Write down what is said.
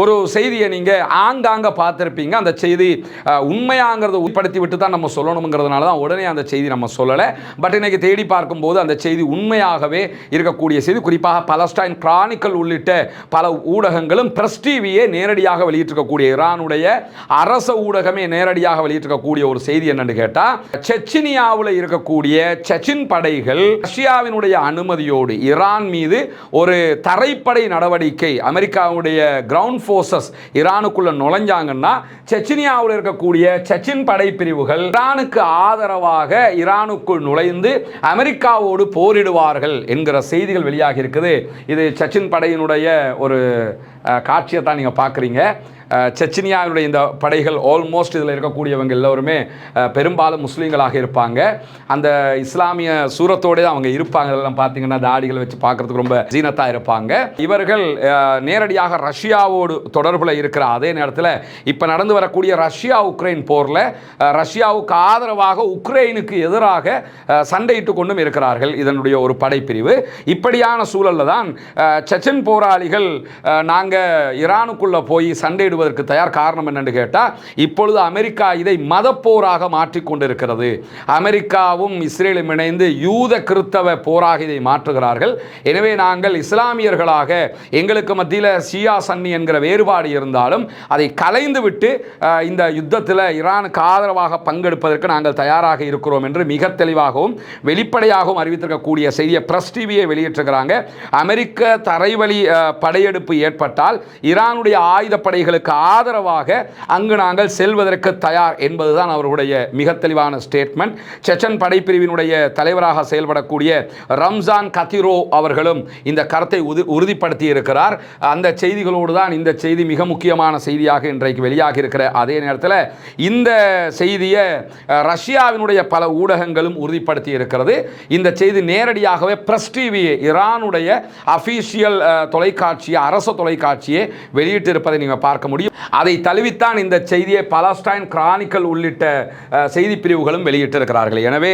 ஒரு செய்தியை நீங்கள் ஆங்காங்க பார்த்துருப்பீங்க. அந்த செய்தி உண்மையாங்கிறத உட்படுத்தி விட்டு தான் நம்ம சொல்லணுங்கிறதுனால தான் உடனே அந்த செய்தி நம்ம சொல்லலை. பட் இன்னைக்கு தேடி பார்க்கும்போது அந்த செய்தி உண்மையாகவே இருக்கக்கூடிய செய்தி. குறிப்பாக பலஸ்டைன் கிரானிக்கல் உள்ளிட்ட பல ஊடகங்களும் பிரஸ் டிவியே நேரடியாக வெளியிட்டிருக்கக்கூடிய, ஈரானுடைய அரச ஊடகமே நேரடியாக வெளியிட்டிருக்கக்கூடிய ஒரு செய்தி என்னன்னு கேட்டால், செச்சினியாவில் இருக்கக்கூடிய செச்சின் படைகள் ரஷ்யாவினுடைய அனுமதியோடு ஈரான் மீது ஒரு தரைப்படை நடவடிக்கை, அமெரிக்காவுடைய கிரவுண்ட் ஃபோர்ஸஸ் ஈரானுக்குள்ள நுழைஞ்சாங்கன்னா செச்சினியாவில் இருக்கக்கூடிய செச்சின் படை பிரிவுகள் ஈரானுக்கு ஆதரவாக ஈரானுக்குள் நுழைந்து அமெரிக்காவோடு போரிடுவார்கள் என்கிற செய்திகள் வெளியாகி இருக்குது. இது செச்சின் படையினுடைய ஒரு காட்சியை தான் நீங்கள் பார்க்குறீங்க. செச்சினியாவுடைய இந்த படைகள் ஆல்மோஸ்ட் இதில் இருக்கக்கூடியவங்க எல்லோருமே பெரும்பாலும் முஸ்லீம்களாக இருப்பாங்க. அந்த இஸ்லாமிய சூரத்தோடு தான் அவங்க இருப்பாங்க. இதெல்லாம் பார்த்தீங்கன்னா தாடிகள் வச்சு பார்க்குறதுக்கு ரொம்ப ஜீனத்தாக இருப்பாங்க. இவர்கள் நேரடியாக ரஷ்யாவோடு தொடர்பில் இருக்கிற அதே நேரத்தில் இப்போ நடந்து வரக்கூடிய ரஷ்யா உக்ரைன் போரில் ரஷ்யாவுக்கு ஆதரவாக உக்ரைனுக்கு எதிராக சண்டையிட்டு கொண்டும் இருக்கிறார்கள் இதனுடைய ஒரு படைப்பிரிவு. இப்படியான சூழலில் தான் செச்சன் போராளிகள் நாங்கள் ஈரானுக்குள்ளே போய் சண்டையிடுவது தயார். காரணம் என்னன்னு கேட்டால், இப்பொழுது அமெரிக்கா இதை மதப்போராக மாற்றிக்கொண்டிருக்கிறது. அமெரிக்காவும் இஸ்ரேலும் இணைந்து யூத கிறிஸ்தவ போராக இதை மாற்றுகிறார்கள். எனவே நாங்கள் இஸ்லாமியர்களாக எங்களுக்கு மத்தியில் ஷியா சன்னி என்கிற வேறுபாடு இருந்தாலும் அதை கலைந்து விட்டு இந்த யுத்தத்தில் ஈரானுக்கு ஆதரவாக பங்கெடுப்பதற்கு நாங்கள் தயாராக இருக்கிறோம் என்று மிக தெளிவாகவும் வெளிப்படையாகவும் அறிவித்திருக்கக்கூடிய செய்தியை பிரஸ் டிவியை வெளியிட்டிருக்கிறாங்க. அமெரிக்க தரைவழி படையெடுப்பு ஏற்பட்டால் ஈரானுடைய ஆயுதப்படைகளுக்கு ஆதரவாக அங்கு நாங்கள் செல்வதற்கு தயார் என்பதுதான் அவர்களுடைய மிக தெளிவான ஸ்டேட்மெண்ட். செச்சன் படைப்பிரிவினுடைய தலைவராக செயல்படக்கூடிய ரம்ஜான் கதிரோ அவர்களும் இந்த கருத்தை உறுதிப்படுத்தி இருக்கிறார். அந்த செய்திகளோடு தான் இந்த செய்தி மிக முக்கியமான செய்தியாக இன்றைக்கு வெளியாகி இருக்கிற அதே நேரத்தில் இந்த செய்தியை ரஷ்யாவினுடைய பல ஊடகங்களும் உறுதிப்படுத்தி இருக்கிறது. இந்த செய்தி நேரடியாகவே பிரஸ் டிவி ஈரானுடைய அபிஷியல் தொலைக்காட்சியை, அரசு தொலைக்காட்சியை வெளியிட்டிருப்பதை நீங்கள் பார்க்க முடியும். அதை தழுவித்தான் இந்த செய்தியை பலஸ்டைன் கிரானிக்கல் உள்ளிட்ட செய்தி பிரிவுகளும் வெளியிட்டிருக்கிறார்கள். எனவே